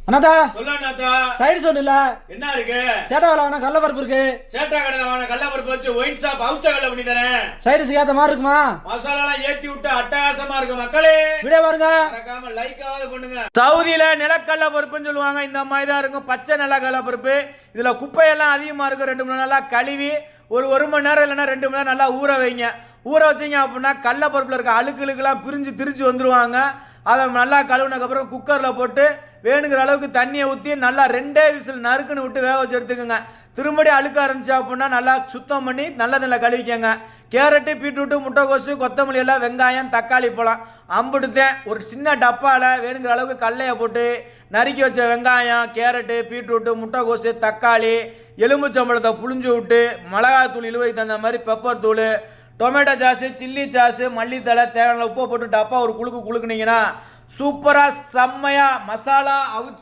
அண்ணாதா சொல்ல அண்ணாதா. சைடு சொன்ன என்ன இருக்கு? சேட்டா வேலை வேணா கடல பருப்பு இருக்கு. சேட்டா கடையில வாங்க கடல பருப்பு வச்சு ஒயின் ஷாப் அவுச்ச கடல பண்ணி தரேன். சைடு ஏத்த மாதிரி இருக்குமா? மசாலா எல்லாம் ஏத்தி விட்டு அட்டகாசமா இருக்கு மக்களே. வீடியோ பாருங்க. மறக்காம லைக்காவது பண்ணுங்க. சவுதியில நிலக்கடல பருப்புன்னு சொல்லுவாங்க. இந்த மாதிரி தான் இருக்கும். பச்சை நிலக்கடல பருப்பு. இதுல குப்பையெல்லாம் அதிகமா இருக்கும். 2 மணி நேரம் நல்லா கழுவி ஒரு மணி நேரம் இல்லைன்னா 2 மணி நேரம் நல்லா ஊற வைங்க. ஊற வச்சிங்க அப்படின்னா கடல பருப்புல இருக்க அழுக்குலாம் பிரிஞ்சு திரிச்சு வந்துருவாங்க. அதை நல்லா கழுவுனதுக்கப்புறம் குக்கரில் போட்டு வேணுங்கிற அளவுக்கு தண்ணியை ஊற்றி நல்லா 2 விசில் நறுக்குன்னு விட்டு வேக வச்சு எடுத்துக்கோங்க. திரும்படி அழுக்க ஆரம்பிச்சா அப்படின்னா நல்லா சுத்தம் பண்ணி நல்ல தண்ணியில் கழுவிக்கங்க. கேரட்டு, பீட்ரூட்டு, முட்டைக்கோசு, கொத்தமல்லி எல்லாம், வெங்காயம், தக்காளி, பழம் அம்புடுத்தேன் ஒரு சின்ன டப்பாவில் வேணுங்கிற அளவுக்கு கடலையை போட்டு நறுக்கி வச்ச வெங்காயம், கேரட்டு, பீட்ரூட்டு, முட்டைக்கோசு, தக்காளி, எலும்புச்சம்பழத்தை புழிஞ்சு விட்டு மிளகாத்தூள் இழுவைக்கு தகுந்த மாதிரி பெப்பர் தூள், டொமேட்டோ சாஸு, சில்லி சாஸு, மல்லித்தலை, தேவையான உப்பை போட்டு டப்பா ஒரு குழுக்குனீங்கன்னா சூப்பராக செம்மையாக மசாலா அவிச்சு